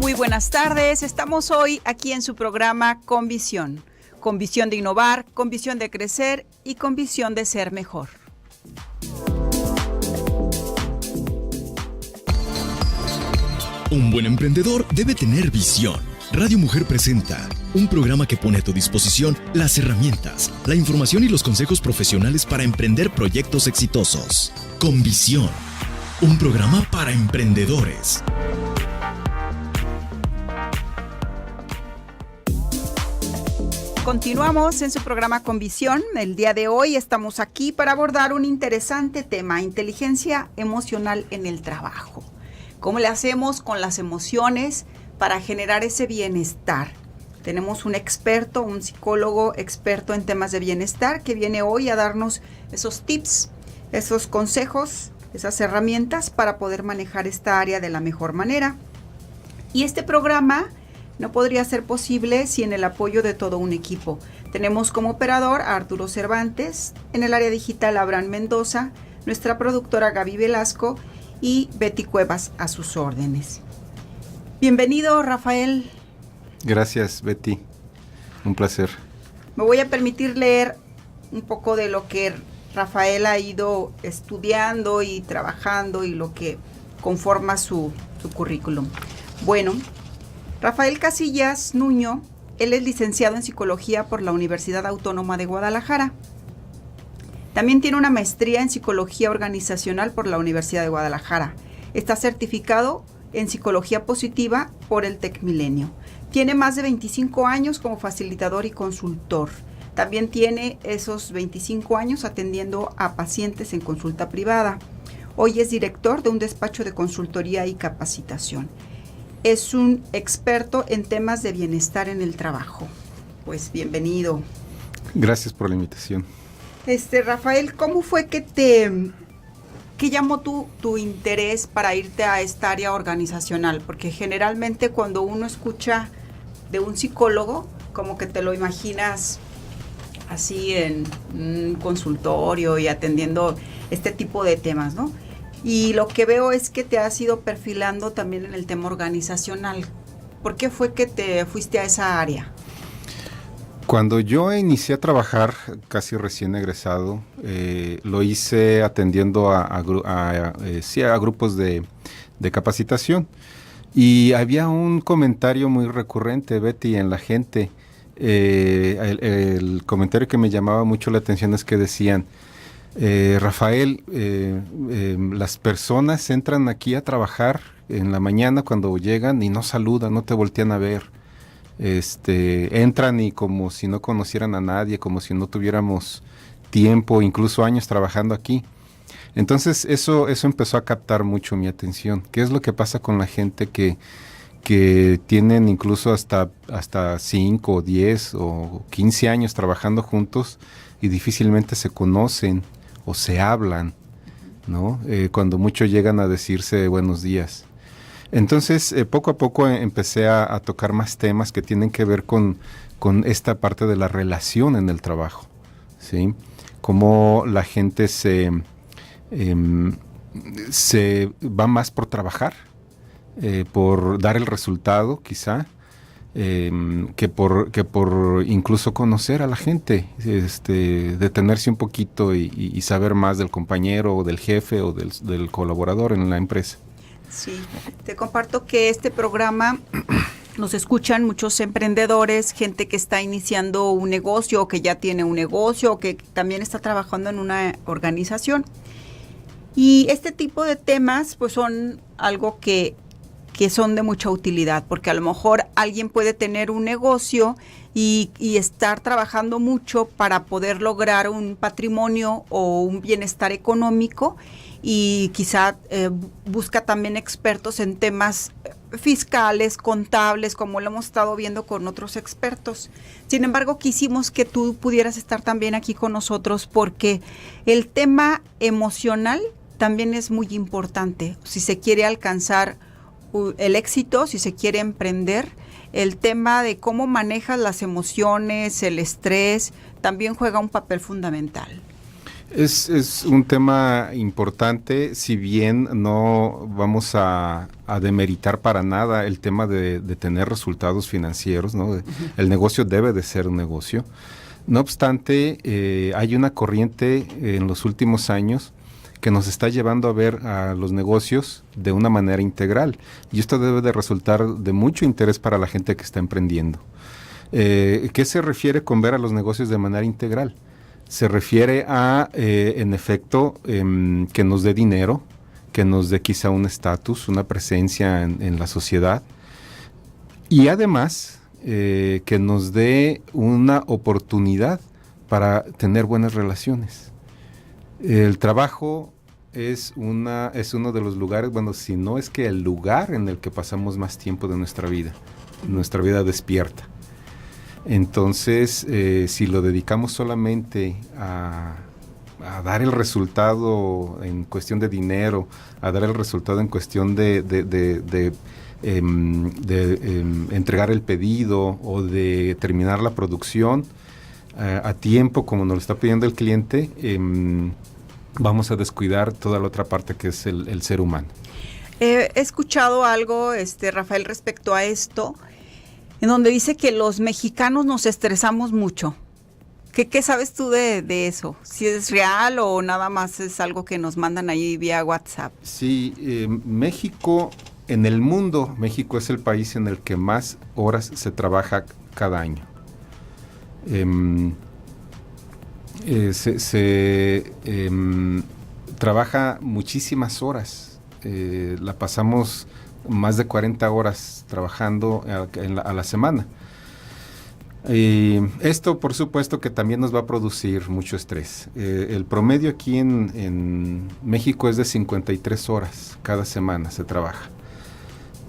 Muy buenas tardes. Estamos hoy aquí en su programa Con visión de innovar, con visión de crecer y con visión de ser mejor. Un buen emprendedor debe tener visión. Radio Mujer presenta un programa que pone a tu disposición las herramientas, la información y los consejos profesionales para emprender proyectos exitosos. Con visión, un programa para emprendedores. Continuamos en su programa Con visión. El día de hoy estamos aquí para abordar un interesante tema: inteligencia emocional en el trabajo. ¿Cómo le hacemos con las emociones para generar ese bienestar? Tenemos un experto, un psicólogo experto en temas de bienestar, que viene hoy a darnos esos tips, esos consejos, esas herramientas para poder manejar esta área de la mejor manera. Y este programa no podría ser posible sin el apoyo de todo un equipo. Tenemos como operador a Arturo Cervantes, en el área digital Abraham Mendoza, nuestra productora Gaby Velasco y Betty Cuevas a sus órdenes. Bienvenido, Rafael. Gracias, Betty. Un placer. Me voy a permitir leer un poco de lo que Rafael ha ido estudiando y trabajando y lo que conforma su currículum. Bueno, Rafael Casillas Nuño, él es licenciado en Psicología por la Universidad Autónoma de Guadalajara. También tiene una maestría en Psicología Organizacional por la Universidad de Guadalajara. Está certificado en Psicología Positiva por el TecMilenio. Tiene más de 25 años como facilitador y consultor. También tiene esos 25 años atendiendo a pacientes en consulta privada. Hoy es director de un despacho de consultoría y capacitación. Es un experto en temas de bienestar en el trabajo. Pues bienvenido. Gracias por la invitación. Rafael, ¿cómo fue que llamó tu interés para irte a esta área organizacional? Porque generalmente cuando uno escucha de un psicólogo, como que te lo imaginas así en un consultorio y atendiendo este tipo de temas, ¿no? Y lo que veo es que te has ido perfilando también en el tema organizacional. ¿Por qué fue que te fuiste a esa área? Cuando yo inicié a trabajar, casi recién egresado, lo hice atendiendo a grupos de capacitación. Y había un comentario muy recurrente, Betty, en la gente. El comentario que me llamaba mucho la atención es que decían: Rafael, las personas entran aquí a trabajar en la mañana cuando llegan y no saludan, no te voltean a ver. Entran y como si no conocieran a nadie, como si no tuviéramos tiempo, incluso años trabajando aquí. Entonces eso empezó a captar mucho mi atención. ¿Qué es lo que pasa con la gente que tienen incluso hasta 5, 10 o 15 años trabajando juntos y difícilmente se conocen o se hablan, ¿no? Cuando mucho llegan a decirse buenos días. Entonces, poco a poco empecé a tocar más temas que tienen que ver con esta parte de la relación en el trabajo, ¿sí? Cómo la gente se va más por trabajar, por dar el resultado, quizá, que por incluso conocer a la gente, detenerse un poquito y saber más del compañero o del jefe o del colaborador en la empresa. Sí, te comparto que este programa nos escuchan muchos emprendedores, gente que está iniciando un negocio o que ya tiene un negocio o que también está trabajando en una organización. Y este tipo de temas pues son algo que son de mucha utilidad, porque a lo mejor alguien puede tener un negocio y estar trabajando mucho para poder lograr un patrimonio o un bienestar económico, y quizá busca también expertos en temas fiscales, contables, como lo hemos estado viendo con otros expertos. Sin embargo, quisimos que tú pudieras estar también aquí con nosotros, porque el tema emocional también es muy importante. Si se quiere alcanzar el éxito, si se quiere emprender, el tema de cómo manejas las emociones, el estrés, también juega un papel fundamental. Es un tema importante, si bien no vamos a demeritar para nada el tema de tener resultados financieros, ¿no? El negocio debe de ser un negocio. No obstante, hay una corriente en los últimos años que nos está llevando a ver a los negocios de una manera integral. Y esto debe de resultar de mucho interés para la gente que está emprendiendo. ¿Qué se refiere con ver a los negocios de manera integral? Se refiere a, en efecto, que nos dé dinero, que nos dé quizá un estatus, una presencia en la sociedad, y además que nos dé una oportunidad para tener buenas relaciones. El trabajo es uno de los lugares, bueno, si no es que el lugar en el que pasamos más tiempo de nuestra vida despierta. Entonces, si lo dedicamos solamente a dar el resultado en cuestión de dinero, a dar el resultado en cuestión de entregar el pedido o de terminar la producción a tiempo, como nos lo está pidiendo el cliente, vamos a descuidar toda la otra parte que es el ser humano. He escuchado algo, Rafael, respecto a esto, en donde dice que los mexicanos nos estresamos mucho. ¿Qué sabes tú de eso? ¿Si es real o nada más es algo que nos mandan ahí vía WhatsApp? Sí, México, en el mundo, México es el país en el que más horas se trabaja cada año. Trabaja muchísimas horas. La pasamos más de 40 horas trabajando a la semana. Esto, por supuesto, que también nos va a producir mucho estrés. El promedio aquí en México es de 53 horas cada semana se trabaja.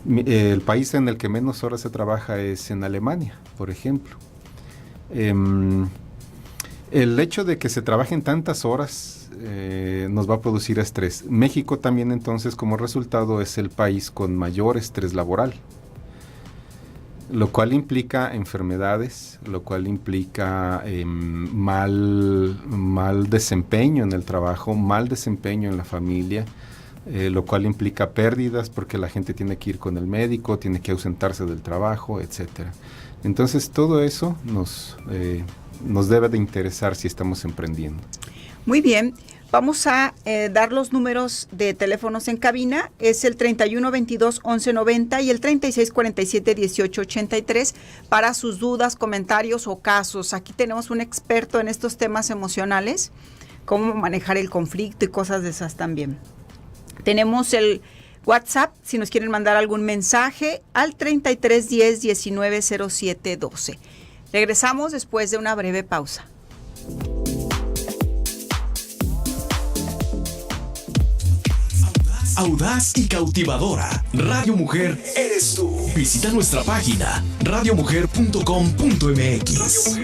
El país en el que menos horas se trabaja es en Alemania, por ejemplo. El hecho de que se trabajen tantas horas nos va a producir estrés. México también, entonces, como resultado, es el país con mayor estrés laboral, lo cual implica enfermedades, lo cual implica mal desempeño en el trabajo, mal desempeño en la familia, lo cual implica pérdidas porque la gente tiene que ir con el médico, tiene que ausentarse del trabajo, etcétera. Entonces, todo eso nos debe de interesar si estamos emprendiendo. Muy bien, vamos a dar los números de teléfonos en cabina. Es el 3122-1190 y el 3647-1883 para sus dudas, comentarios o casos. Aquí tenemos un experto en estos temas emocionales, cómo manejar el conflicto y cosas de esas también. Tenemos el WhatsApp, si nos quieren mandar algún mensaje, al 3310-190712. Regresamos después de una breve pausa. Audaz y cautivadora. Radio Mujer eres tú. Visita nuestra página radiomujer.com.mx.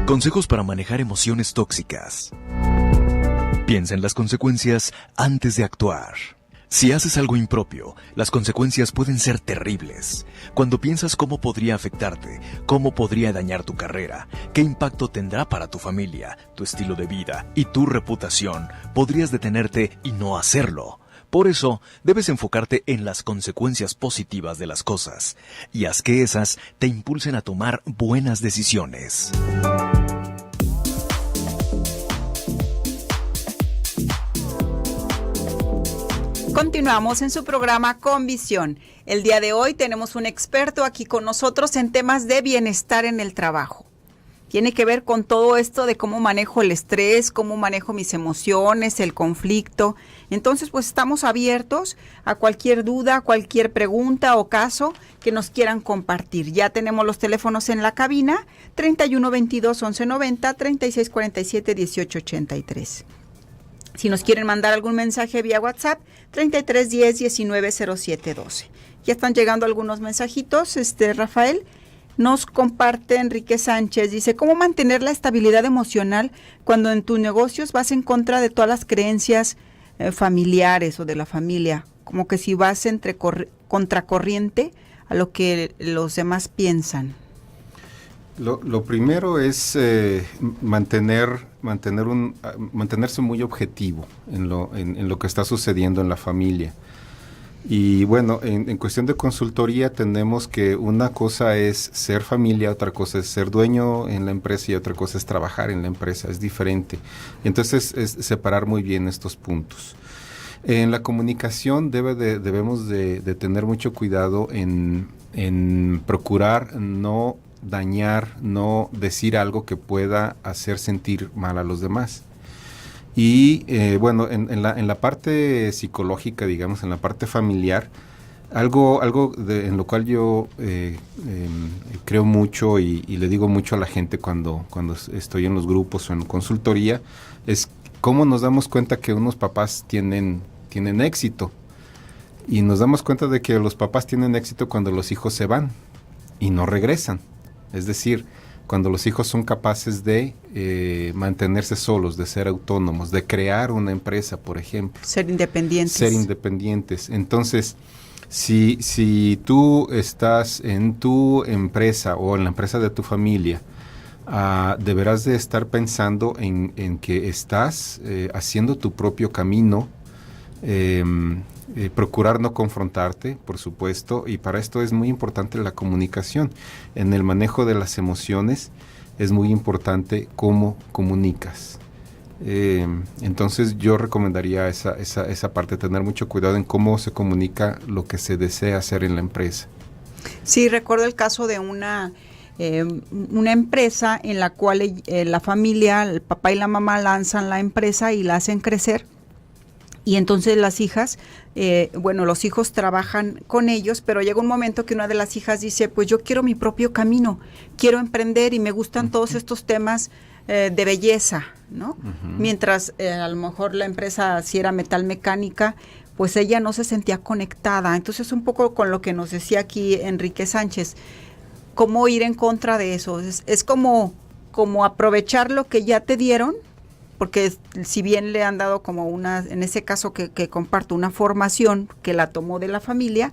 Consejos para manejar emociones tóxicas. Piensa en las consecuencias antes de actuar. Si haces algo impropio, las consecuencias pueden ser terribles. Cuando piensas cómo podría afectarte, cómo podría dañar tu carrera, qué impacto tendrá para tu familia, tu estilo de vida y tu reputación, podrías detenerte y no hacerlo. Por eso, debes enfocarte en las consecuencias positivas de las cosas y haz que esas te impulsen a tomar buenas decisiones. Continuamos en su programa Con Visión. El día de hoy tenemos un experto aquí con nosotros en temas de bienestar en el trabajo. Tiene que ver con todo esto de cómo manejo el estrés, cómo manejo mis emociones, el conflicto. Entonces, pues estamos abiertos a cualquier duda, cualquier pregunta o caso que nos quieran compartir. Ya tenemos los teléfonos en la cabina, 3122-1190, 3647-1883. Si nos quieren mandar algún mensaje vía WhatsApp, 3310-190712. Ya están llegando algunos mensajitos, Rafael. Nos comparte Enrique Sánchez, dice, ¿cómo mantener la estabilidad emocional cuando en tus negocios vas en contra de todas las creencias familiares o de la familia? Como que si vas contracorriente a lo que los demás piensan? Lo primero es mantenerse muy objetivo en lo que está sucediendo en la familia. Y bueno, en cuestión de consultoría tenemos que una cosa es ser familia, otra cosa es ser dueño en la empresa y otra cosa es trabajar en la empresa, es diferente. Entonces es separar muy bien estos puntos. En la comunicación debemos de tener mucho cuidado en procurar no dañar, no decir algo que pueda hacer sentir mal a los demás. Y bueno, en la parte psicológica, digamos, en la parte familiar, algo en lo cual yo creo mucho y le digo mucho a la gente cuando estoy en los grupos o en consultoría, es cómo nos damos cuenta que unos papás tienen éxito. Y nos damos cuenta de que los papás tienen éxito cuando los hijos se van y no regresan. Es decir, cuando los hijos son capaces de mantenerse solos, de ser autónomos, de crear una empresa, por ejemplo. Ser independientes. Entonces, si tú estás en tu empresa o en la empresa de tu familia, deberás de estar pensando en que estás haciendo tu propio camino, procurar no confrontarte, por supuesto, y para esto es muy importante la comunicación. En el manejo de las emociones es muy importante cómo comunicas. Entonces yo recomendaría esa parte, tener mucho cuidado en cómo se comunica lo que se desea hacer en la empresa. Sí, recuerdo el caso de una empresa en la cual la familia, el papá y la mamá lanzan la empresa y la hacen crecer. Y entonces las hijas, los hijos trabajan con ellos, pero llega un momento que una de las hijas dice, pues yo quiero mi propio camino, quiero emprender y me gustan todos estos temas de belleza, ¿no? Mientras a lo mejor la empresa, si era metalmecánica, pues ella no se sentía conectada. Entonces un poco con lo que nos decía aquí Enrique Sánchez, cómo ir en contra de eso. Es como aprovechar lo que ya te dieron, porque si bien le han dado como en ese caso que comparto, una formación que la tomó de la familia,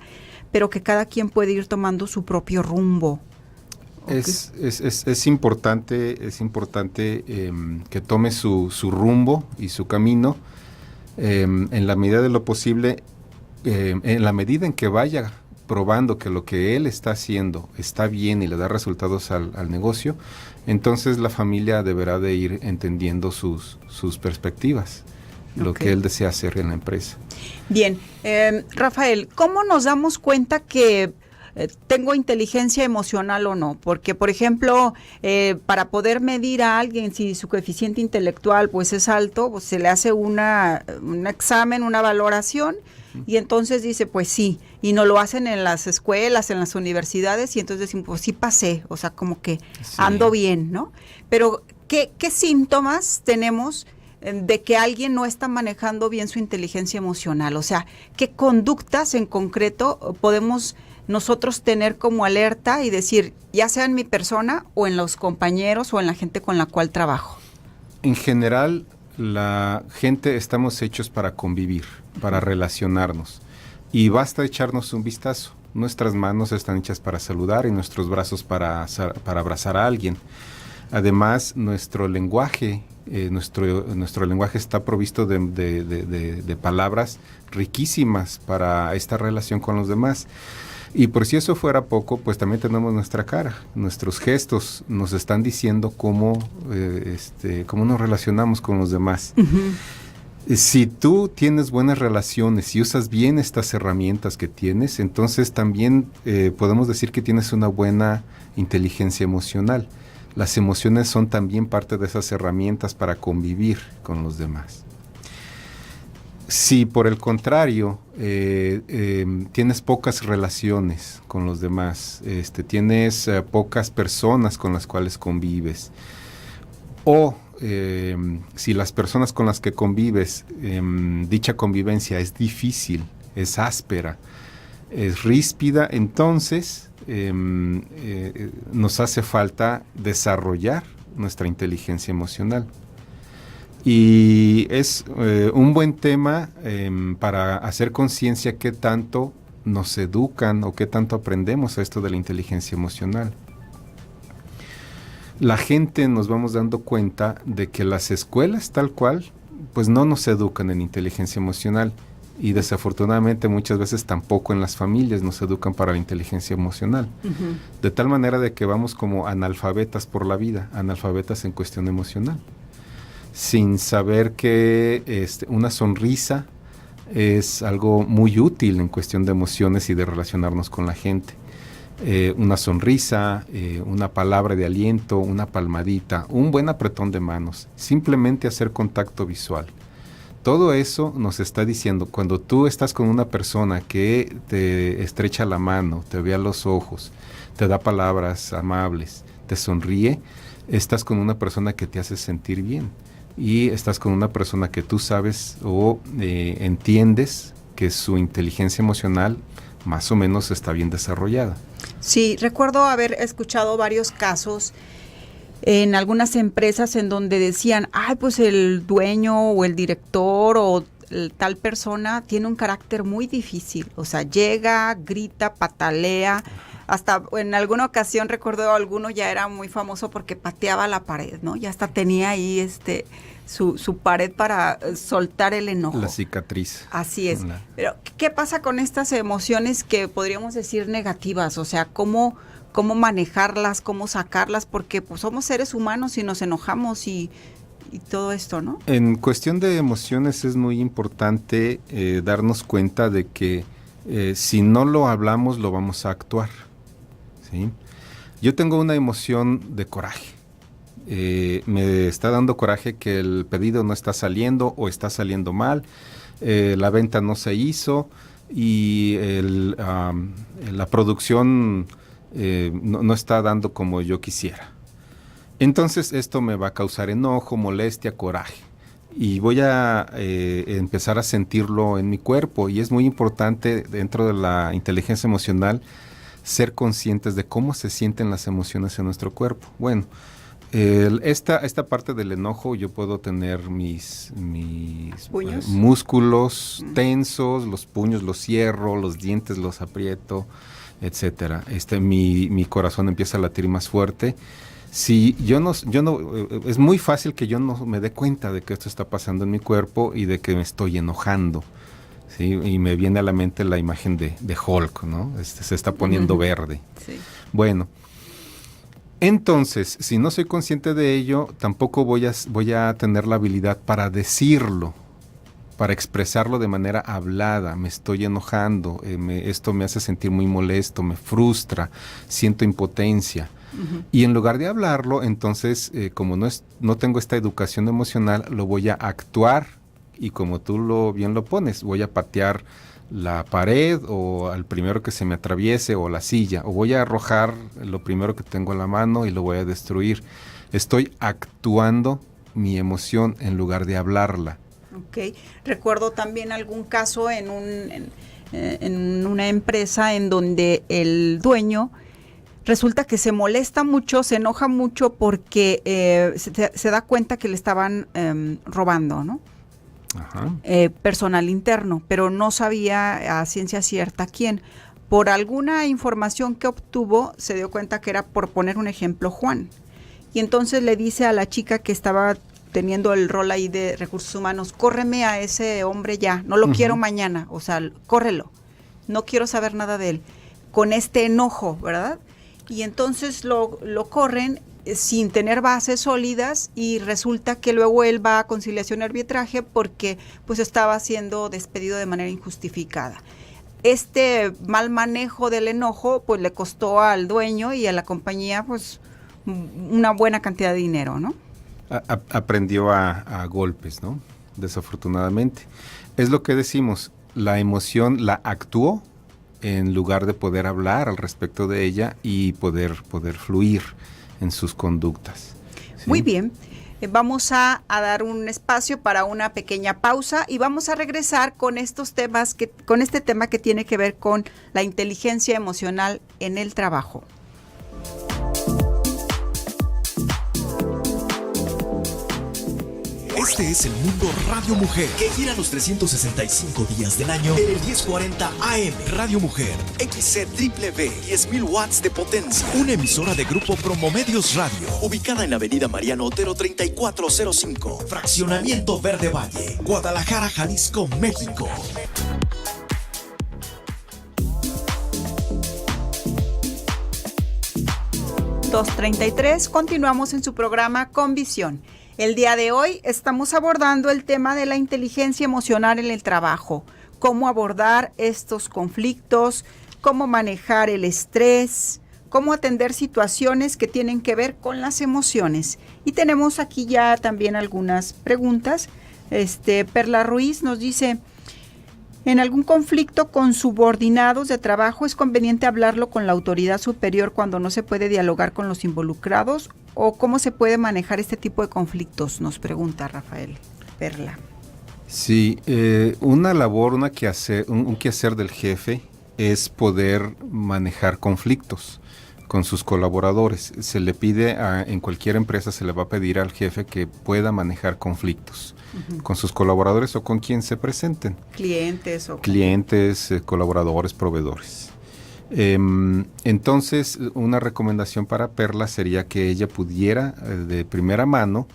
pero que cada quien puede ir tomando su propio rumbo. Es importante que tome su rumbo y su camino en la medida de lo posible, en la medida en que vaya probando que lo que él está haciendo está bien y le da resultados al negocio, entonces la familia deberá de ir entendiendo sus perspectivas, lo que él desea hacer en la empresa. Bien, Rafael, ¿cómo nos damos cuenta que tengo inteligencia emocional o no? Porque, por ejemplo, para poder medir a alguien si su coeficiente intelectual pues es alto, pues se le hace un examen, una valoración, y entonces dice, pues sí, y no lo hacen en las escuelas, en las universidades, y entonces decimos, pues sí pasé, o sea, como que ando bien, ¿no? Pero, ¿qué síntomas tenemos de que alguien no está manejando bien su inteligencia emocional? O sea, ¿qué conductas en concreto podemos nosotros tener como alerta y decir, ya sea en mi persona o en los compañeros o en la gente con la cual trabajo? En general, la gente estamos hechos para convivir, para relacionarnos, y basta echarnos un vistazo. Nuestras manos están hechas para saludar y nuestros brazos para abrazar a alguien. Además, nuestro lenguaje está provisto de palabras riquísimas para esta relación con los demás. Y por si eso fuera poco, pues también tenemos nuestra cara. Nuestros gestos nos están diciendo cómo nos relacionamos con los demás. Si tú tienes buenas relaciones y usas bien estas herramientas que tienes, entonces también podemos decir que tienes una buena inteligencia emocional. Las emociones son también parte de esas herramientas para convivir con los demás. Si por el contrario tienes pocas relaciones con los demás, tienes pocas personas con las cuales convives, o si las personas con las que convives, dicha convivencia es difícil, es áspera, es ríspida, entonces nos hace falta desarrollar nuestra inteligencia emocional. Y es un buen tema para hacer conciencia qué tanto nos educan o qué tanto aprendemos a esto de la inteligencia emocional. La gente nos vamos dando cuenta de que las escuelas tal cual, pues no nos educan en inteligencia emocional y desafortunadamente muchas veces tampoco en las familias nos educan para la inteligencia emocional. Uh-huh. De tal manera de que vamos como analfabetas por la vida, analfabetas en cuestión emocional, sin saber que una sonrisa es algo muy útil en cuestión de emociones y de relacionarnos con la gente. Una sonrisa, una palabra de aliento, una palmadita, un buen apretón de manos, simplemente hacer contacto visual. Todo eso nos está diciendo, cuando tú estás con una persona que te estrecha la mano, te ve a los ojos, te da palabras amables, te sonríe, estás con una persona que te hace sentir bien y estás con una persona que tú sabes o entiendes que su inteligencia emocional más o menos está bien desarrollada. Sí, recuerdo haber escuchado varios casos en algunas empresas en donde decían, ay, pues el dueño o el director o tal persona tiene un carácter muy difícil, o sea, llega, grita, patalea, hasta en alguna ocasión recuerdo alguno ya era muy famoso porque pateaba la pared, ¿no? Ya hasta tenía ahí su pared para soltar el enojo. La cicatriz. Así es. Pero, ¿qué pasa con estas emociones que podríamos decir negativas? O sea, ¿cómo manejarlas, cómo sacarlas? Porque pues somos seres humanos y nos enojamos y todo esto, ¿no? En cuestión de emociones es muy importante darnos cuenta de que si no lo hablamos, lo vamos a actuar, ¿sí? Yo tengo una emoción de coraje. Me está dando coraje que el pedido no está saliendo o está saliendo mal, la venta no se hizo y la producción no está dando como yo quisiera. Entonces esto me va a causar enojo, molestia, coraje y voy a empezar a sentirlo en mi cuerpo, y es muy importante dentro de la inteligencia emocional ser conscientes de cómo se sienten las emociones en nuestro cuerpo. Bueno, esta parte del enojo, yo puedo tener mis músculos tensos, los puños los cierro, los dientes los aprieto, etcétera. Mi corazón empieza a latir más fuerte. Si yo no, es muy fácil que yo no me dé cuenta de que esto está pasando en mi cuerpo y de que me estoy enojando, ¿sí? Y me viene a la mente la imagen de Hulk, ¿no? Se está poniendo verde. Sí. Bueno, entonces, si no soy consciente de ello, tampoco voy a tener la habilidad para decirlo, para expresarlo de manera hablada. Me estoy enojando, esto me hace sentir muy molesto, me frustra, siento impotencia. Uh-huh. Y en lugar de hablarlo, entonces, como no tengo esta educación emocional, lo voy a actuar y como tú bien lo pones, voy a patear la pared o al primero que se me atraviese o la silla, o voy a arrojar lo primero que tengo en la mano y lo voy a destruir. Estoy actuando mi emoción en lugar de hablarla. Ok. Recuerdo también algún caso en una empresa en donde el dueño resulta que se molesta mucho, se enoja mucho porque se da cuenta que le estaban robando, ¿no? Ajá. Personal interno, pero no sabía a ciencia cierta quién. Por alguna información que obtuvo, se dio cuenta que era, por poner un ejemplo, Juan. Y entonces le dice a la chica que estaba teniendo el rol ahí de recursos humanos, córreme a ese hombre ya, no lo quiero mañana, o sea, córrelo, no quiero saber nada de él, con este enojo, ¿verdad? Y entonces lo corren sin tener bases sólidas y resulta que luego él va a conciliación y arbitraje porque pues estaba siendo despedido de manera injustificada. Este mal manejo del enojo pues le costó al dueño y a la compañía pues una buena cantidad de dinero, ¿no? Aprendió a golpes, ¿no? Desafortunadamente. Es lo que decimos, la emoción la actuó en lugar de poder hablar al respecto de ella y poder fluir en sus conductas. ¿Sí? Muy bien, vamos a dar un espacio para una pequeña pausa y vamos a regresar con con este tema que tiene que ver con la inteligencia emocional en el trabajo. Este es el Mundo Radio Mujer, que gira los 365 días del año en el 1040 AM. Radio Mujer, XCWB, 10.000 watts de potencia. Una emisora de Grupo Promomedios Radio, ubicada en la avenida Mariano Otero 3405, Fraccionamiento Verde Valle, Guadalajara, Jalisco, México. .33, continuamos en su programa Con Visión. El día de hoy estamos abordando el tema de la inteligencia emocional en el trabajo, cómo abordar estos conflictos, cómo manejar el estrés, cómo atender situaciones que tienen que ver con las emociones. Y tenemos aquí ya también algunas preguntas. Perla Ruiz nos dice: en algún conflicto con subordinados de trabajo, ¿es conveniente hablarlo con la autoridad superior cuando no se puede dialogar con los involucrados? ¿O cómo se puede manejar este tipo de conflictos? Nos pregunta Rafael Perla. Sí, una labor, un quehacer del jefe es poder manejar conflictos con sus colaboradores. Se le pide en cualquier empresa, se le va a pedir al jefe que pueda manejar conflictos con sus colaboradores o con quien se presenten. Clientes, colaboradores, proveedores. Entonces, una recomendación para Perla sería que ella pudiera de primera mano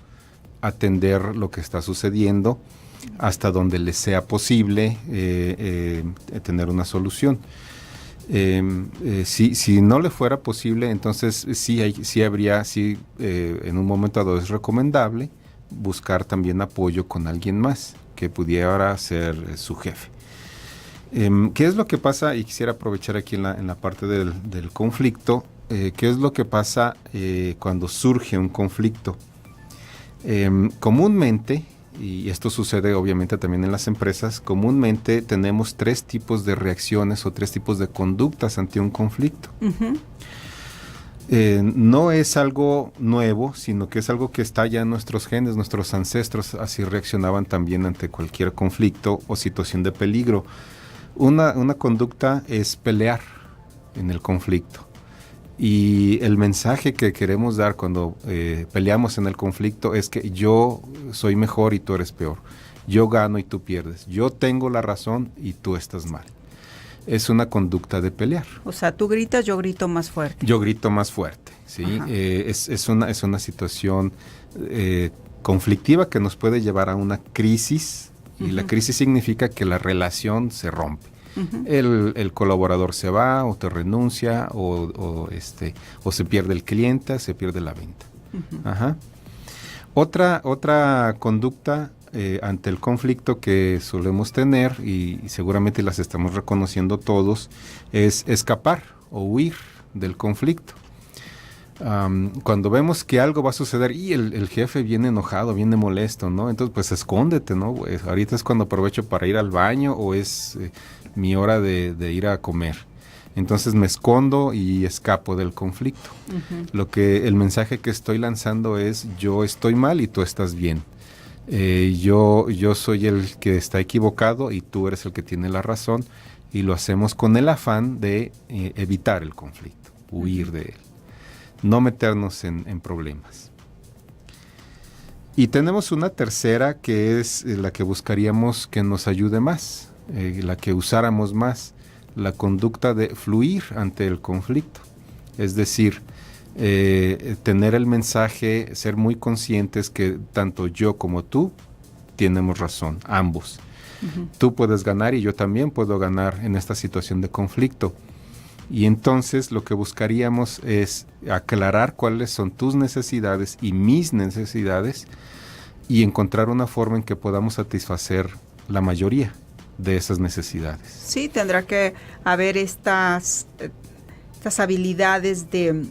atender lo que está sucediendo hasta donde le sea posible tener una solución. Si no le fuera posible, entonces sí habría, en un momento dado es recomendable buscar también apoyo con alguien más que pudiera ser su jefe. ¿Qué es lo que pasa? Y quisiera aprovechar aquí en la parte del conflicto. ¿Qué es lo que pasa cuando surge un conflicto? Comúnmente, y esto sucede obviamente también en las empresas, comúnmente tenemos 3 tipos de reacciones o 3 tipos de conductas ante un conflicto. No es algo nuevo, sino que es algo que está ya en nuestros genes. Nuestros ancestros así reaccionaban también ante cualquier conflicto o situación de peligro. Una conducta es pelear en el conflicto. Y el mensaje que queremos dar cuando peleamos en el conflicto es que yo soy mejor y tú eres peor. Yo gano y tú pierdes. Yo tengo la razón y tú estás mal. Es una conducta de pelear. O sea, tú gritas, yo grito más fuerte. Yo grito más fuerte, ¿sí? Es una situación conflictiva que nos puede llevar a una crisis, y la crisis significa que la relación se rompe. El colaborador se va o te renuncia o se pierde el cliente, se pierde la venta. Otra conducta ante el conflicto que solemos tener, y seguramente las estamos reconociendo todos, es escapar o huir del conflicto. Cuando vemos que algo va a suceder y el jefe viene enojado, viene molesto, ¿no? Entonces, pues escóndete, ¿no? Pues, ahorita es cuando aprovecho para ir al baño o es mi hora de ir a comer. Entonces me escondo y escapo del conflicto. El mensaje que estoy lanzando es: yo estoy mal y tú estás bien. Yo soy el que está equivocado y tú eres el que tiene la razón, y lo hacemos con el afán de evitar el conflicto, huir de él, no meternos en problemas. Y tenemos una tercera, que es la que buscaríamos que nos ayude más, la que usáramos más, la conducta de fluir ante el conflicto. Es decir, tener el mensaje, ser muy conscientes que tanto yo como tú tenemos razón, ambos. Tú puedes ganar y yo también puedo ganar en esta situación de conflicto. Y entonces lo que buscaríamos es aclarar cuáles son tus necesidades y mis necesidades, y encontrar una forma en que podamos satisfacer la mayoría de esas necesidades. Sí, tendrá que haber estas habilidades de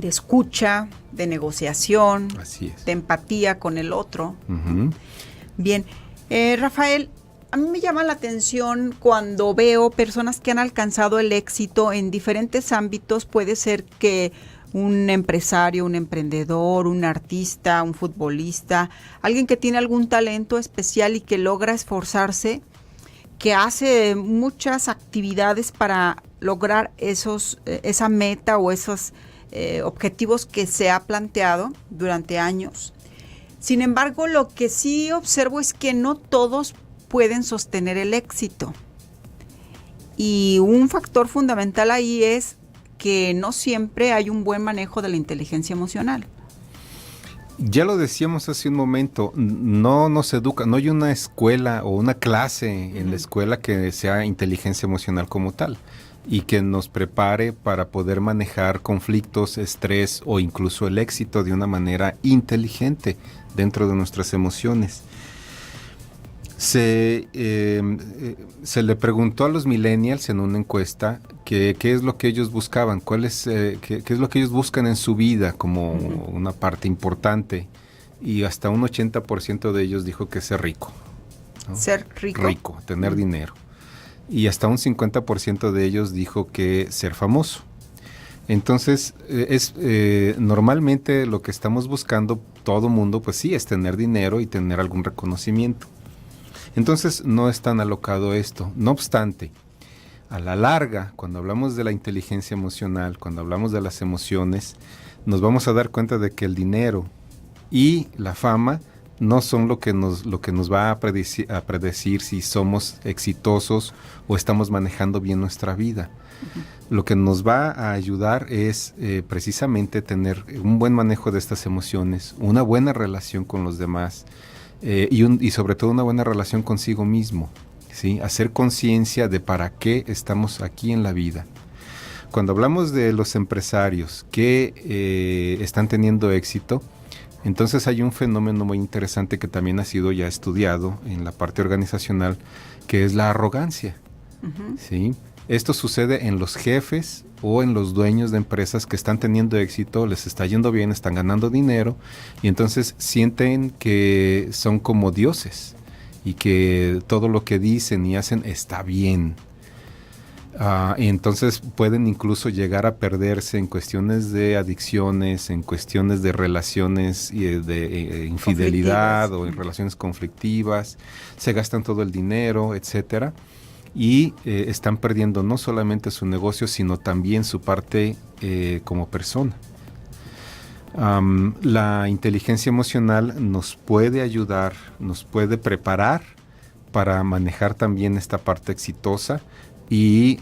escucha, de negociación, Así es. de empatía con el otro. Bien, Rafael, a mí me llama la atención cuando veo personas que han alcanzado el éxito en diferentes ámbitos. Puede ser que un empresario, un emprendedor, un artista, un futbolista, alguien que tiene algún talento especial y que logra esforzarse, que hace muchas actividades para lograr esa meta o esos objetivos que se ha planteado durante años. Sin embargo, lo que sí observo es que no todos pueden sostener el éxito. Y un factor fundamental ahí es que no siempre hay un buen manejo de la inteligencia emocional. Ya lo decíamos hace un momento, no nos educa, no hay una escuela o una clase en la escuela que sea inteligencia emocional como tal y que nos prepare para poder manejar conflictos, estrés o incluso el éxito de una manera inteligente dentro de nuestras emociones. Se le preguntó a los millennials en una encuesta qué es lo que ellos buscaban, qué es lo que ellos buscan en su vida como una parte importante, y hasta un 80% de ellos dijo que ser rico, ¿no? Ser rico. Rico, tener dinero. Y hasta un 50% de ellos dijo que ser famoso. Entonces, normalmente lo que estamos buscando todo mundo, pues sí, es tener dinero y tener algún reconocimiento. Entonces no es tan alocado esto. No obstante, a la larga, cuando hablamos de la inteligencia emocional, cuando hablamos de las emociones, nos vamos a dar cuenta de que el dinero y la fama no son lo que nos va a predecir si somos exitosos o estamos manejando bien nuestra vida. Lo que nos va a ayudar es precisamente tener un buen manejo de estas emociones, una buena relación con los demás, y sobre todo una buena relación consigo mismo, ¿sí? Hacer conciencia de para qué estamos aquí en la vida. Cuando hablamos de los empresarios que están teniendo éxito, entonces hay un fenómeno muy interesante que también ha sido ya estudiado en la parte organizacional, que es la arrogancia, ¿sí? Esto sucede en los jefes o en los dueños de empresas que están teniendo éxito, les está yendo bien, están ganando dinero y entonces sienten que son como dioses y que todo lo que dicen y hacen está bien. Y entonces pueden incluso llegar a perderse en cuestiones de adicciones, en cuestiones de relaciones de infidelidad o en relaciones conflictivas, se gastan todo el dinero, etcétera. Y están perdiendo no solamente su negocio, sino también su parte como persona. La inteligencia emocional nos puede ayudar, nos puede preparar para manejar también esta parte exitosa y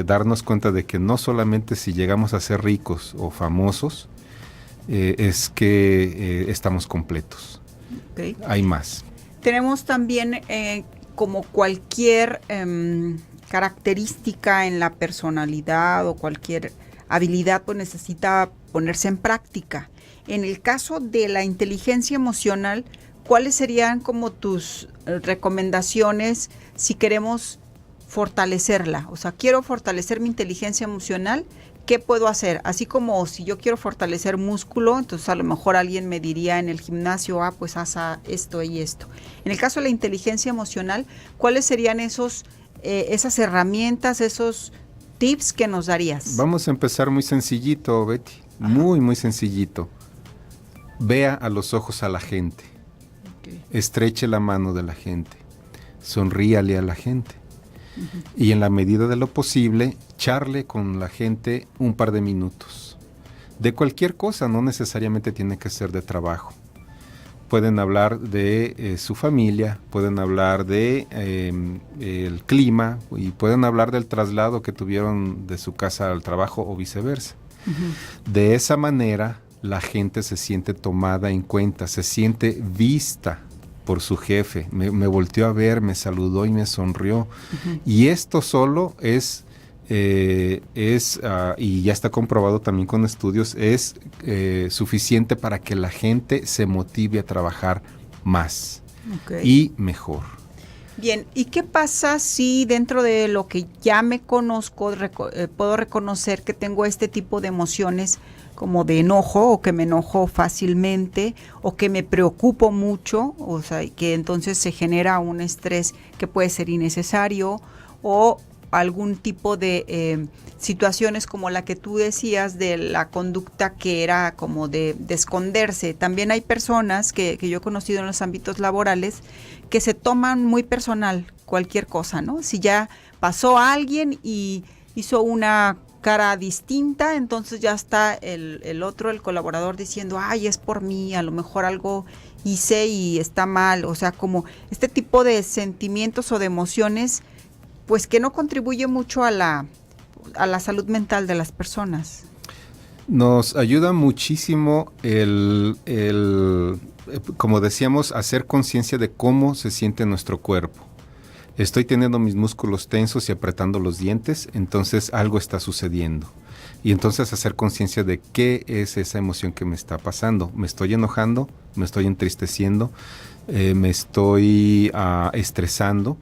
darnos cuenta de que no solamente si llegamos a ser ricos o famosos, es que estamos completos. Okay. Hay más. Tenemos también como cualquier característica en la personalidad o cualquier habilidad, pues necesita ponerse en práctica. En el caso de la inteligencia emocional, ¿cuáles serían como tus recomendaciones si queremos fortalecerla? O sea, quiero fortalecer mi inteligencia emocional, ¿qué puedo hacer? Así como si yo quiero fortalecer músculo, entonces a lo mejor alguien me diría en el gimnasio, pues haz esto y esto. En el caso de la inteligencia emocional, ¿cuáles serían esas herramientas, esos tips que nos darías? Vamos a empezar muy sencillito, Betty. Ajá. Muy sencillito. Vea a los ojos a la gente. Okay. Estreche la mano de la gente. Sonríale a la gente. Y en la medida de lo posible, charle con la gente un par de minutos. De cualquier cosa, no necesariamente tiene que ser de trabajo. Pueden hablar de su familia, pueden hablar de el clima y pueden hablar del traslado que tuvieron de su casa al trabajo o viceversa. De esa manera, la gente se siente tomada en cuenta, se siente vista por su jefe, me volteó a ver, me saludó y me sonrió. Y esto solo es y ya está comprobado también con estudios, es suficiente para que la gente se motive a trabajar más y mejor. Bien, ¿y qué pasa si dentro de lo que ya me conozco puedo reconocer que tengo este tipo de emociones como de enojo o que me enojo fácilmente o que me preocupo mucho, o sea, que entonces se genera un estrés que puede ser innecesario o algún tipo de situaciones como la que tú decías de la conducta que era como de esconderse? También hay personas que yo he conocido en los ámbitos laborales que se toman muy personal cualquier cosa, ¿no? Si ya pasó a alguien y hizo una cara distinta, entonces ya está el otro, el colaborador, diciendo, ay, es por mí, a lo mejor algo hice y está mal, o sea, como este tipo de sentimientos o de emociones, pues que no contribuye mucho a la salud mental de las personas. Nos ayuda muchísimo como decíamos, hacer conciencia de cómo se siente nuestro cuerpo. Estoy teniendo mis músculos tensos y apretando los dientes, entonces algo está sucediendo. Y entonces hacer conciencia de qué es esa emoción que me está pasando. ¿Me estoy enojando? ¿Me estoy entristeciendo? ¿Me estoy estresando?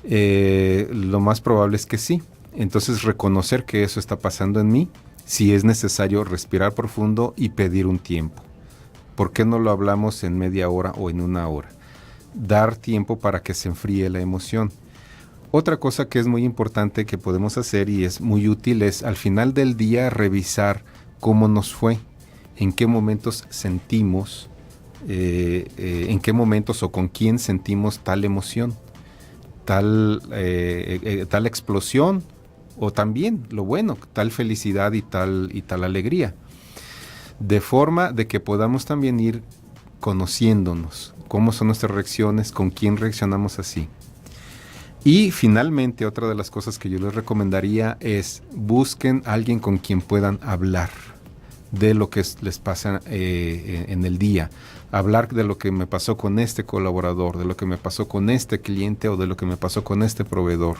Lo más probable es que sí. Entonces reconocer que eso está pasando en mí, si es necesario respirar profundo y pedir un tiempo. ¿Por qué no lo hablamos en media hora o en una hora? Dar tiempo para que se enfríe la emoción. Otra cosa que es muy importante que podemos hacer y es muy útil es al final del día revisar cómo nos fue, en qué momentos sentimos, en qué momentos o con quién sentimos tal emoción, tal explosión o también lo bueno, tal felicidad y tal alegría. De forma de que podamos también ir conociéndonos, cómo son nuestras reacciones, con quién reaccionamos así. Y finalmente, otra de las cosas que yo les recomendaría es busquen a alguien con quien puedan hablar de lo que les pasa en el día. Hablar de lo que me pasó con este colaborador, de lo que me pasó con este cliente o de lo que me pasó con este proveedor.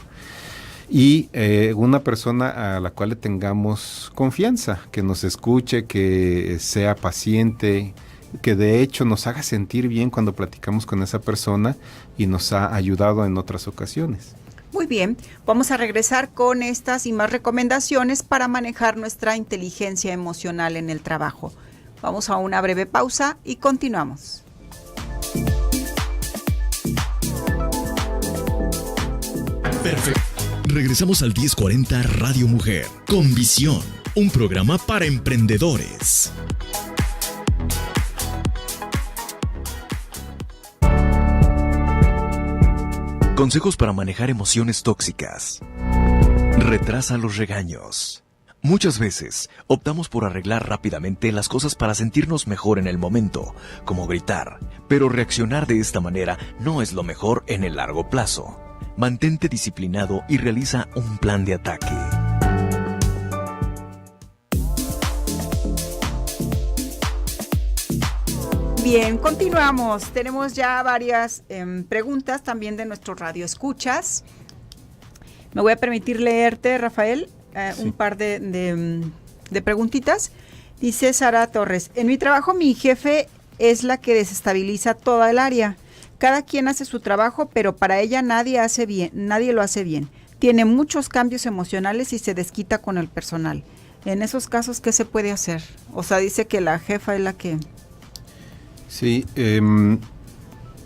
Y una persona a la cual le tengamos confianza, que nos escuche, que sea paciente, que de hecho nos haga sentir bien cuando platicamos con esa persona y nos ha ayudado en otras ocasiones. Muy bien, vamos a regresar con estas y más recomendaciones para manejar nuestra inteligencia emocional en el trabajo. Vamos a una breve pausa y continuamos. Perfecto. Regresamos al 1040 Radio Mujer con Visión, un programa para emprendedores. Consejos para manejar emociones tóxicas. Retrasa los regaños. Muchas veces optamos por arreglar rápidamente las cosas para sentirnos mejor en el momento, como gritar, pero reaccionar de esta manera no es lo mejor en el largo plazo. Mantente disciplinado y realiza un plan de ataque. Bien, continuamos. Tenemos ya varias preguntas también de nuestros radioescuchas. Me voy a permitir leerte, Rafael, sí, un par de preguntitas. Dice Sara Torres, en mi trabajo mi jefe es la que desestabiliza toda el área. Cada quien hace su trabajo, pero para ella nadie lo hace bien. Tiene muchos cambios emocionales y se desquita con el personal. En esos casos, ¿qué se puede hacer? O sea, dice que la jefa es la que... Sí,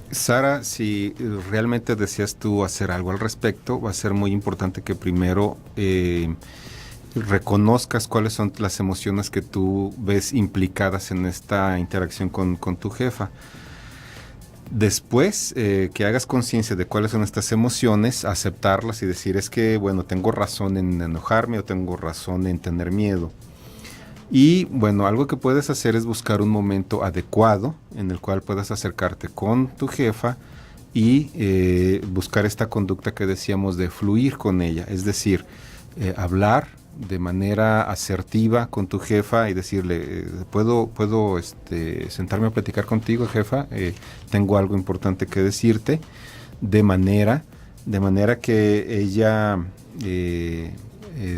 Sara, si realmente deseas tú hacer algo al respecto, va a ser muy importante que primero reconozcas cuáles son las emociones que tú ves implicadas en esta interacción con tu jefa. Después que hagas conciencia de cuáles son estas emociones, aceptarlas y decir es que, bueno, tengo razón en enojarme o tengo razón en tener miedo. Y bueno, algo que puedes hacer es buscar un momento adecuado en el cual puedas acercarte con tu jefa y buscar esta conducta que decíamos de fluir con ella, es decir, hablar de manera asertiva con tu jefa y decirle, ¿puedo sentarme a platicar contigo, jefa? Tengo algo importante que decirte, de manera que ella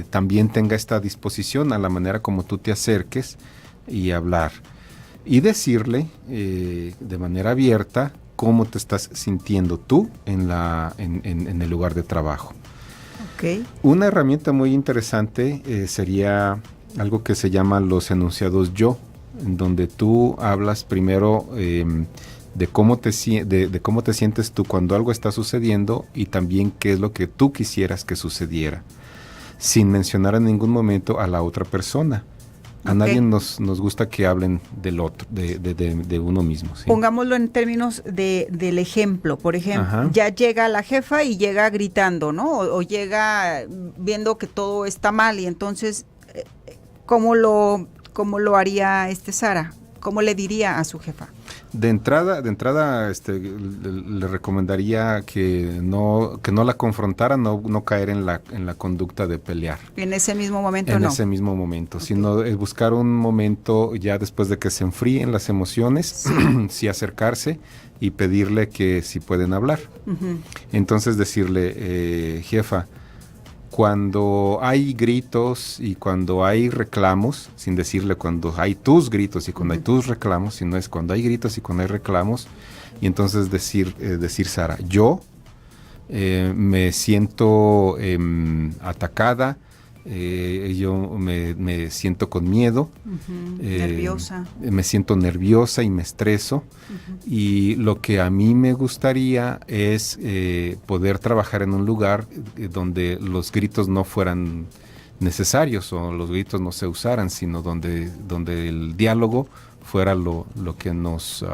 también tenga esta disposición a la manera como tú te acerques y hablar. Y decirle de manera abierta cómo te estás sintiendo tú en el lugar de trabajo. Okay. Una herramienta muy interesante sería algo que se llama los enunciados yo, en donde tú hablas primero de cómo te sientes tú cuando algo está sucediendo y también qué es lo que tú quisieras que sucediera, sin mencionar en ningún momento a la otra persona. A nadie nos gusta que hablen del otro, de uno mismo. ¿Sí? Pongámoslo en términos del ejemplo. Por ejemplo, ajá, ya llega la jefa y llega gritando, ¿no? O llega viendo que todo está mal y entonces, ¿cómo lo haría Sara? ¿Cómo le diría a su jefa? De entrada, le recomendaría que no la confrontara, no caer en la conducta de pelear. En ese mismo momento En no. ese mismo momento, Okay. sino buscar un momento ya después de que se enfríen las emociones, sí acercarse y pedirle que si pueden hablar. Uh-huh. Entonces decirle, jefa, cuando hay gritos y cuando hay reclamos, sin decirle cuando hay tus gritos y cuando hay tus reclamos, sino es cuando hay gritos y cuando hay reclamos, y entonces decir Sara, yo me siento atacada, yo me siento con miedo, Nerviosa. me siento nerviosa y me estreso, y lo que a mí me gustaría es poder trabajar en un lugar donde los gritos no fueran necesarios o los gritos no se usaran, sino donde el diálogo fuera lo que nos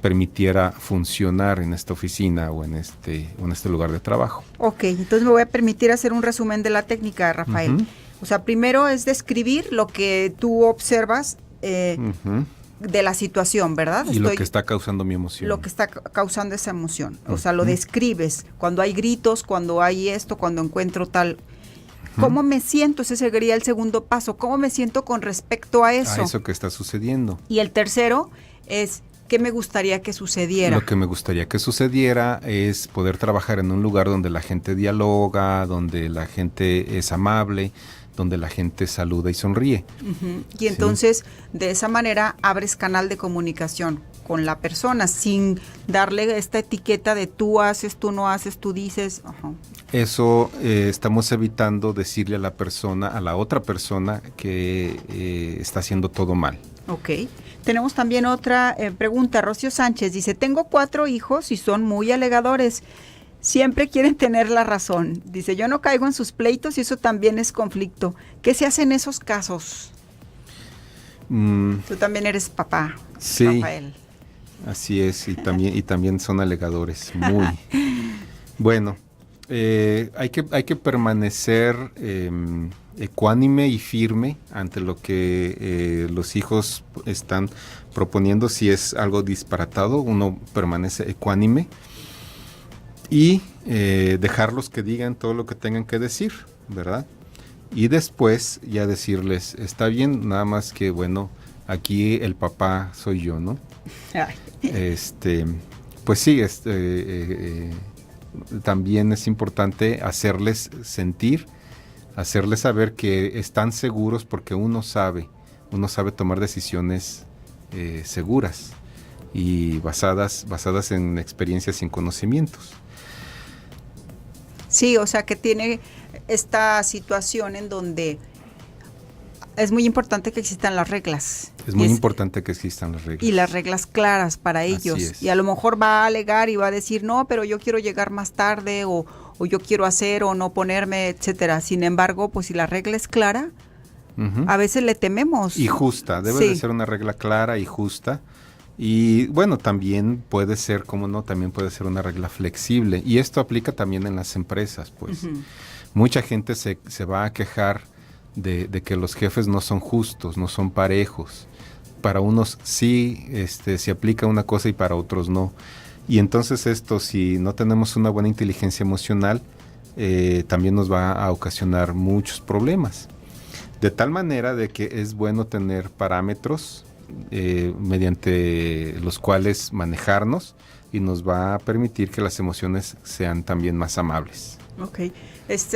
permitiera funcionar en esta oficina o en este lugar de trabajo. Ok, entonces me voy a permitir hacer un resumen de la técnica, Rafael. Uh-huh. O sea, primero es describir lo que tú observas de la situación, ¿verdad? Y lo que está causando mi emoción. Lo que está causando esa emoción. O sea, lo describes. Cuando hay gritos, cuando hay esto, cuando encuentro tal. ¿Cómo me siento? Ese sería el segundo paso. ¿Cómo me siento con respecto a eso? A eso que está sucediendo. Y el tercero es, ¿qué me gustaría que sucediera? Lo que me gustaría que sucediera es poder trabajar en un lugar donde la gente dialoga, donde la gente es amable, donde la gente saluda y sonríe. Uh-huh. Y entonces, de esa manera, abres canal de comunicación con la persona, sin darle esta etiqueta de tú haces, tú no haces, tú dices. Uh-huh. Eso estamos evitando decirle a la otra persona que está haciendo todo mal. Ok. Tenemos también otra pregunta. Rocío Sánchez dice, tengo 4 hijos y son muy alegadores. Siempre quieren tener la razón. Dice, yo no caigo en sus pleitos y eso también es conflicto. ¿Qué se hace en esos casos? Tú también eres papá, sí, Rafael. Así es, y también son alegadores. Muy. Bueno, hay que permanecer ecuánime y firme ante lo que los hijos están proponiendo. Si es algo disparatado, uno permanece ecuánime y dejarlos que digan todo lo que tengan que decir, ¿verdad? Y después ya decirles, está bien, nada más que, bueno, aquí el papá soy yo, ¿no? Pues sí, también es importante hacerles sentir, hacerles saber que están seguros, porque uno sabe tomar decisiones seguras y basadas en experiencias y en conocimientos. Sí, o sea que tiene esta situación en donde es muy importante que existan las reglas. Es muy importante que existan las reglas. Y las reglas claras para ellos. Así es. Y a lo mejor va a alegar y va a decir, no, pero yo quiero llegar más tarde o yo quiero hacer o no ponerme, etcétera. Sin embargo, pues si la regla es clara, a veces le tememos. Y justa, debe de ser una regla clara y justa. Y bueno, también puede ser, ¿cómo no? También puede ser una regla flexible. Y esto aplica también en las empresas, pues. Mucha gente se va a quejar de que los jefes no son justos, no son parejos. Para unos sí se aplica una cosa y para otros no. Y entonces esto, si no tenemos una buena inteligencia emocional, también nos va a ocasionar muchos problemas. De tal manera de que es bueno tener parámetros mediante los cuales manejarnos y nos va a permitir que las emociones sean también más amables. Ok.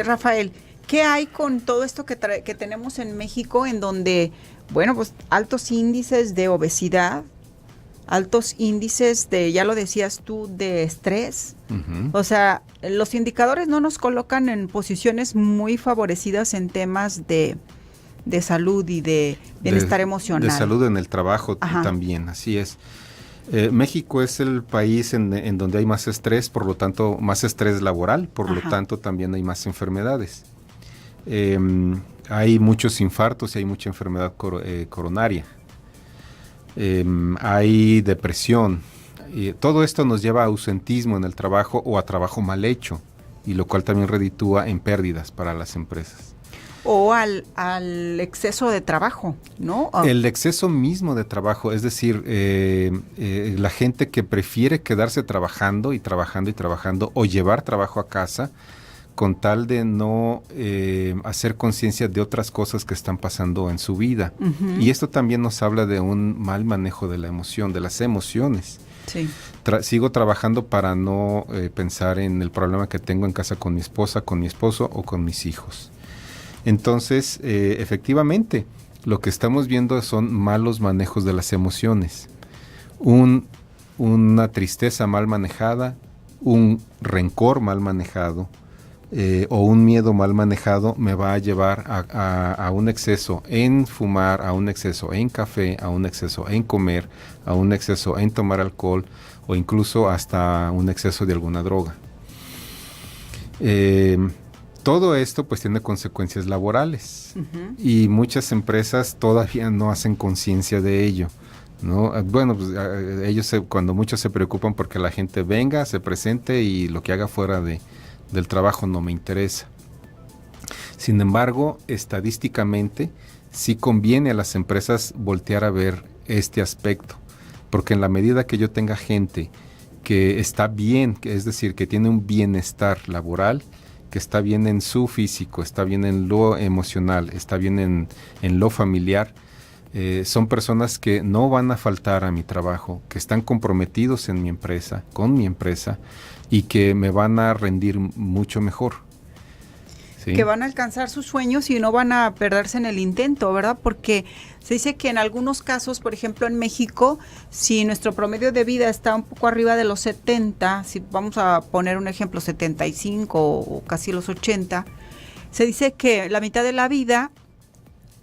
Rafael, ¿qué hay con todo esto que tenemos en México en donde, bueno, pues altos índices de obesidad, altos índices de, ya lo decías tú, de estrés? Uh-huh. O sea, los indicadores no nos colocan en posiciones muy favorecidas en temas de salud y de bienestar emocional. De salud en el trabajo. Ajá. También, así es. México es el país en donde hay más estrés, por lo tanto, más estrés laboral, por Ajá. lo tanto, también hay más enfermedades. Hay muchos infartos y hay mucha enfermedad coronaria. Hay depresión. Todo esto nos lleva a ausentismo en el trabajo o a trabajo mal hecho, y lo cual también reditúa en pérdidas para las empresas. o al exceso de trabajo, ¿no? El exceso mismo de trabajo, es decir, la gente que prefiere quedarse trabajando y trabajando y trabajando o llevar trabajo a casa con tal de no hacer conciencia de otras cosas que están pasando en su vida. Uh-huh. Y esto también nos habla de un mal manejo de la emoción, de las emociones. Sí. Sigo trabajando para no pensar en el problema que tengo en casa con mi esposa, con mi esposo o con mis hijos. Entonces, efectivamente, lo que estamos viendo son malos manejos de las emociones. Una tristeza mal manejada, un rencor mal manejado, o un miedo mal manejado me va a llevar a un exceso en fumar, a un exceso en café, a un exceso en comer, a un exceso en tomar alcohol o incluso hasta un exceso de alguna droga. Todo esto pues tiene consecuencias laborales. Uh-huh. Y muchas empresas todavía no hacen conciencia de ello, ¿no? Bueno, pues, ellos cuando muchos se preocupan porque la gente venga, se presente y lo que haga fuera del trabajo no me interesa. Sin embargo, estadísticamente sí conviene a las empresas voltear a ver este aspecto, porque en la medida que yo tenga gente que está bien, es decir, que tiene un bienestar laboral, que está bien en su físico, está bien en lo emocional, está bien en lo familiar, son personas que no van a faltar a mi trabajo, que están comprometidos en mi empresa, con mi empresa, y que me van a rendir mucho mejor. ¿Sí? Que van a alcanzar sus sueños y no van a perderse en el intento, ¿verdad? Porque se dice que en algunos casos, por ejemplo en México, si nuestro promedio de vida está un poco arriba de los 70, si vamos a poner un ejemplo, 75 o casi los 80, se dice que la mitad de la vida,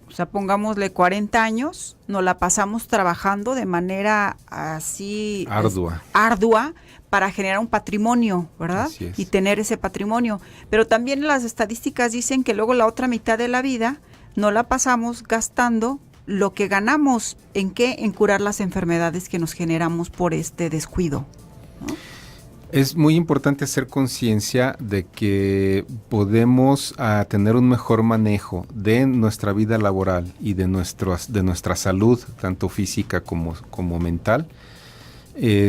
o sea, pongámosle 40 años, nos la pasamos trabajando de manera así ardua para generar un patrimonio, ¿verdad? Y tener ese patrimonio. Pero también las estadísticas dicen que luego la otra mitad de la vida no la pasamos gastando lo que ganamos. ¿En qué? En curar las enfermedades que nos generamos por este descuido, ¿no? Es muy importante hacer conciencia de que podemos tener un mejor manejo de nuestra vida laboral y de nuestra salud, tanto física como mental,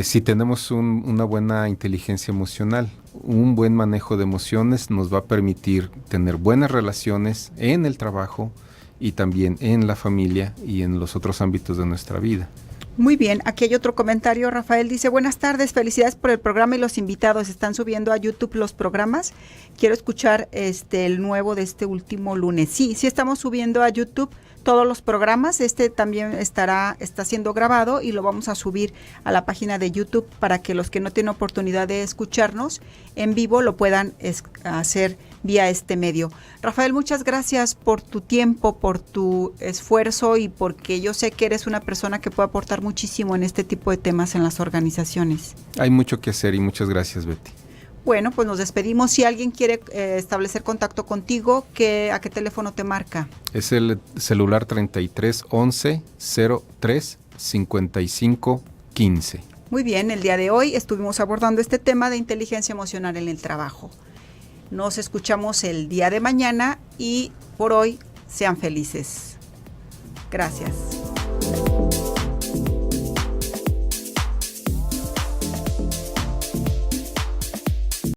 si tenemos una buena inteligencia emocional. Un buen manejo de emociones nos va a permitir tener buenas relaciones en el trabajo y también en la familia y en los otros ámbitos de nuestra vida. Muy bien, aquí hay otro comentario. Rafael dice, buenas tardes, felicidades por el programa y los invitados. Están subiendo a YouTube los programas. Quiero escuchar el nuevo de este último lunes. Sí, estamos subiendo a YouTube todos los programas. Este también está siendo grabado y lo vamos a subir a la página de YouTube para que los que no tienen oportunidad de escucharnos en vivo lo puedan hacer vía este medio. Rafael, muchas gracias por tu tiempo, por tu esfuerzo y porque yo sé que eres una persona que puede aportar muchísimo en este tipo de temas en las organizaciones. Hay mucho que hacer y muchas gracias, Betty. Bueno, pues nos despedimos. Si alguien quiere establecer contacto contigo, ¿a qué teléfono te marca? Es el celular 33 11 03 55 15. Muy bien, el día de hoy estuvimos abordando este tema de inteligencia emocional en el trabajo. Nos escuchamos el día de mañana y por hoy sean felices. Gracias.